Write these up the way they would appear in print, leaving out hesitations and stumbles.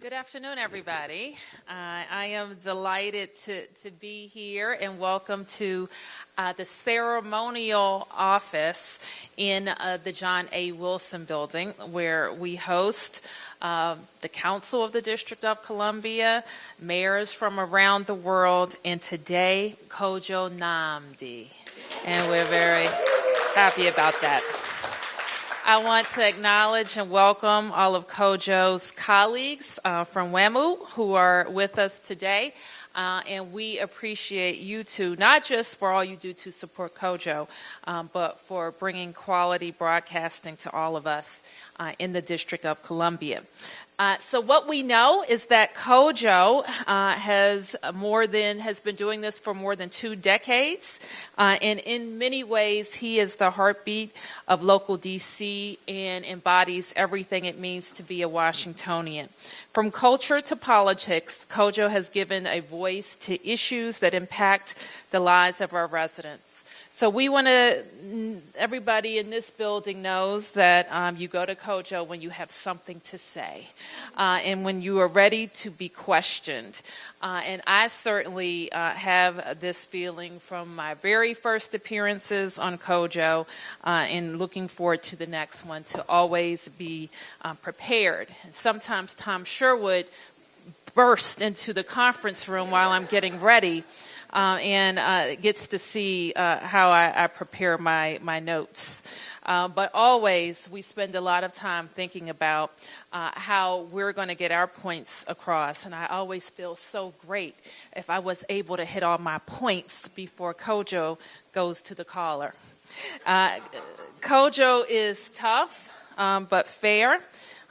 Good afternoon, everybody. I am delighted to be here and welcome to the ceremonial office in the John A. Wilson building, where we host the Council of the District of Columbia, mayors from around the world, and today, Kojo Nnamdi. And we're very happy about that. I want to acknowledge and welcome all of Kojo's colleagues from WAMU who are with us today. And we appreciate you two, not just for all you do to support Kojo, but for bringing quality broadcasting to all of us in the District of Columbia. So what we know is that Kojo has been doing this for more than 2 decades, and in many ways he is the heartbeat of local DC and embodies everything it means to be a Washingtonian. From culture to politics, Kojo has given a voice to issues that impact the lives of our residents. So everybody in this building knows that you go to Kojo when you have something to say and when you are ready to be questioned. And I certainly have this feeling from my very first appearances on Kojo and looking forward to the next one to always be prepared. And sometimes Tom Sherwood bursts into the conference room while I'm getting ready. And gets to see how I prepare my notes. But always we spend a lot of time thinking about how we're going to get our points across. And I always feel so great if I was able to hit all my points before Kojo goes to the caller. Kojo is tough, but fair.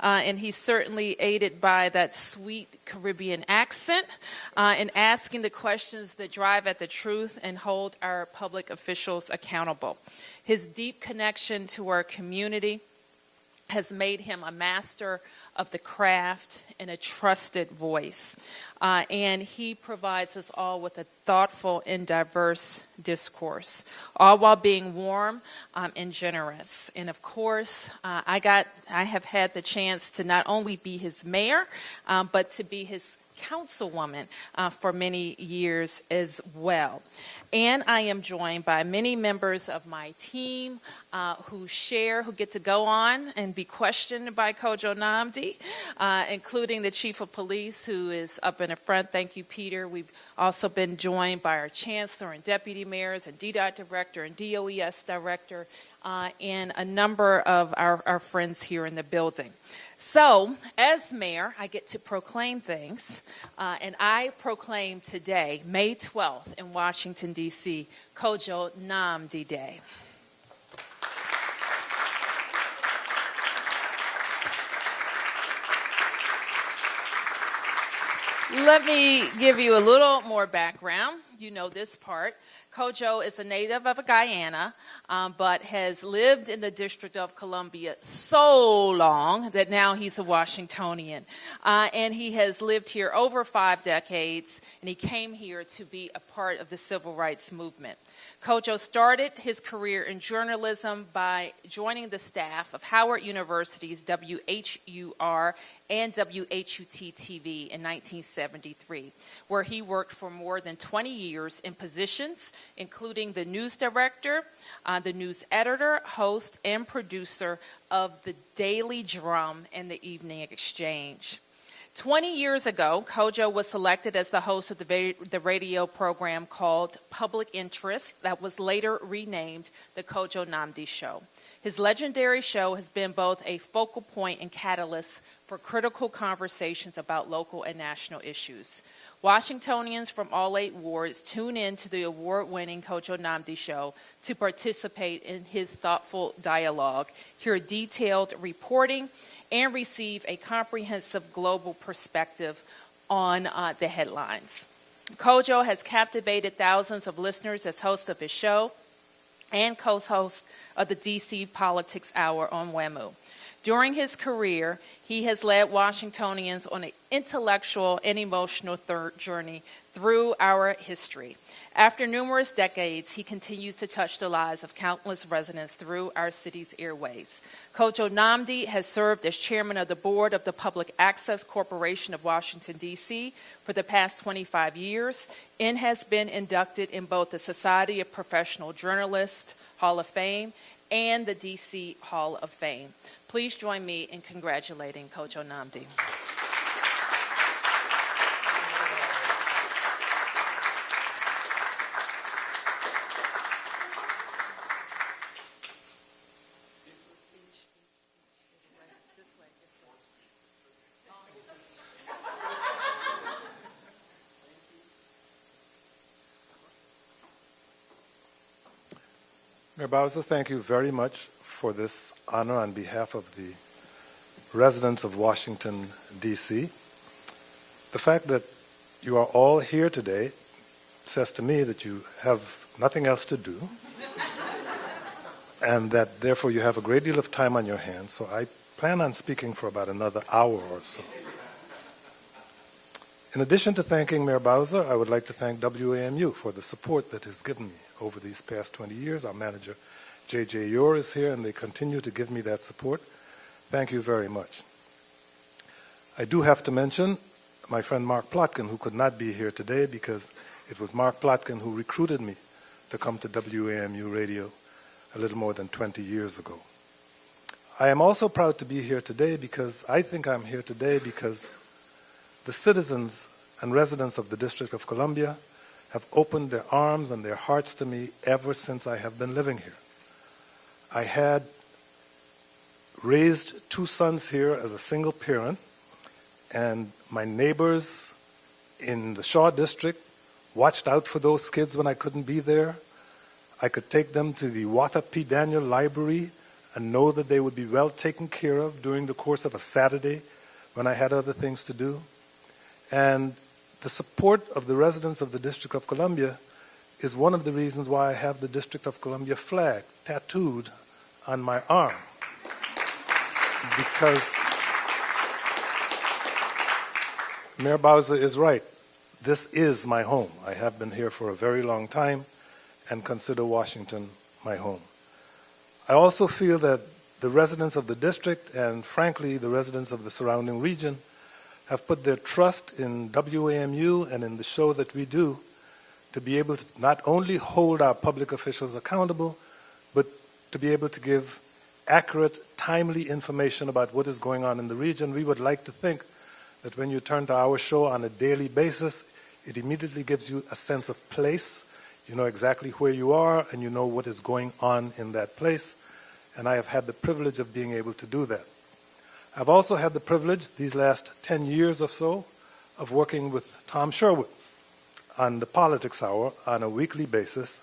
And he's certainly aided by that sweet Caribbean accent in asking the questions that drive at the truth and hold our public officials accountable. His deep connection to our community has made him a master of the craft and a trusted voice. And he provides us all with a thoughtful and diverse discourse, all while being warm and generous. And of course, I have had the chance to not only be his mayor, but to be his councilwoman for many years as well. And I am joined by many members of my team who get to go on and be questioned by Kojo Nnamdi, including the chief of police who is up in the front. Thank you, Peter. We've also been joined by our chancellor and deputy mayors and DDOT director and DOES director and a number of our friends here in the building. So, as mayor, I get to proclaim things, and I proclaim today, May 12th in Washington, D.C., Kojo Nnamdi Day. Let me give you a little more background. You know this part. Kojo is a native of Guyana, but has lived in the District of Columbia so long that now he's a Washingtonian. And he has lived here over 5 decades, and he came here to be a part of the civil rights movement. Kojo started his career in journalism by joining the staff of Howard University's WHUR and WHUT-TV in 1973, where he worked for more than 20 years in positions including the news director, the news editor, host, and producer of the Daily Drum and the Evening Exchange. 20 years ago, Kojo was selected as the host of the radio program called Public Interest that was later renamed The Kojo Nnamdi Show. His legendary show has been both a focal point and catalyst for critical conversations about local and national issues. Washingtonians from all 8 wards tune in to the award-winning Kojo Nnamdi Show to participate in his thoughtful dialogue, hear detailed reporting, and receive a comprehensive global perspective on the headlines. Kojo has captivated thousands of listeners as host of his show and co-host of the DC Politics Hour on WAMU. During his career, he has led Washingtonians on an intellectual and emotional journey through our history. After numerous decades, he continues to touch the lives of countless residents through our city's airways. Kojo Nnamdi has served as chairman of the board of the Public Access Corporation of Washington, D.C. for the past 25 years and has been inducted in both the Society of Professional Journalists Hall of Fame and the D.C. Hall of Fame. Please join me in congratulating Kojo Nnamdi. Mayor Bowser, thank you very much for this honor on behalf of the residents of Washington, D.C. The fact that you are all here today says to me that you have nothing else to do and that therefore you have a great deal of time on your hands, so I plan on speaking for about another hour or so. In addition to thanking Mayor Bowser, I would like to thank WAMU for the support that has given me over these past 20 years. Our manager, J.J. Yor, is here, and they continue to give me that support. Thank you very much. I do have to mention my friend Mark Plotkin, who could not be here today because it was Mark Plotkin who recruited me to come to WAMU Radio a little more than 20 years ago. I am also proud to be here today because I think I'm here today because the citizens and residents of the District of Columbia have opened their arms and their hearts to me ever since I have been living here. I had raised 2 sons here as a single parent, and my neighbors in the Shaw District watched out for those kids when I couldn't be there. I could take them to the Watha P. Daniel Library and know that they would be well taken care of during the course of a Saturday when I had other things to do. And the support of the residents of the District of Columbia is one of the reasons why I have the District of Columbia flag tattooed on my arm. Because Mayor Bowser is right. This is my home. I have been here for a very long time and consider Washington my home. I also feel that the residents of the district and, frankly, the residents of the surrounding region have put their trust in WAMU and in the show that we do to be able to not only hold our public officials accountable, but to be able to give accurate, timely information about what is going on in the region. We would like to think that when you turn to our show on a daily basis, it immediately gives you a sense of place. You know exactly where you are, and you know what is going on in that place. And I have had the privilege of being able to do that. I've also had the privilege, these last 10 years or so, of working with Tom Sherwood on the Politics Hour on a weekly basis.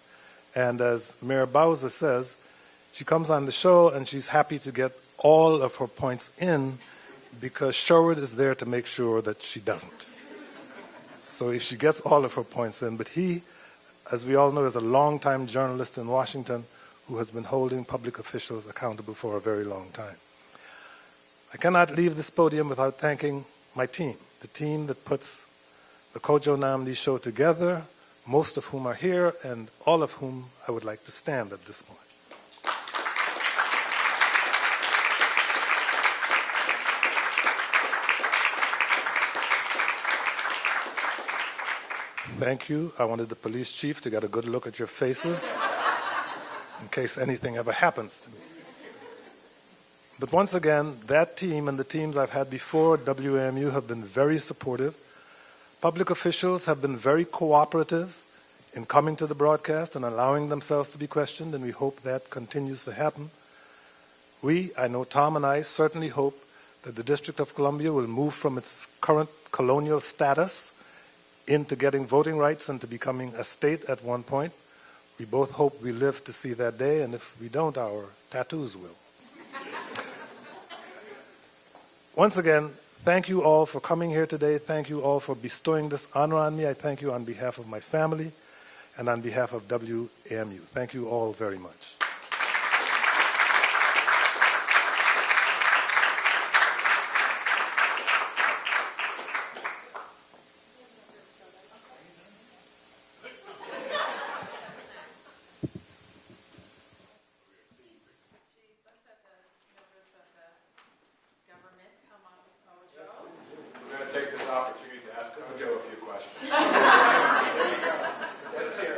And as Mayor Bowser says, she comes on the show and she's happy to get all of her points in because Sherwood is there to make sure that she doesn't. So if she gets all of her points in, but he, as we all know, is a longtime journalist in Washington who has been holding public officials accountable for a very long time. I cannot leave this podium without thanking my team, the team that puts the Kojo Nnamdi show together, most of whom are here, and all of whom I would like to stand at this point. Thank you. I wanted the police chief to get a good look at your faces in case anything ever happens to me. But once again, that team and the teams I've had before at WAMU have been very supportive. Public officials have been very cooperative in coming to the broadcast and allowing themselves to be questioned, and we hope that continues to happen. I know Tom and I certainly hope that the District of Columbia will move from its current colonial status into getting voting rights and to becoming a state at one point. We both hope we live to see that day, and if we don't, our tattoos will. Once again, thank you all for coming here today. Thank you all for bestowing this honor on me. I thank you on behalf of my family and on behalf of WAMU. Thank you all very much. take this opportunity to ask Kojo a few questions. There you go. Let's hear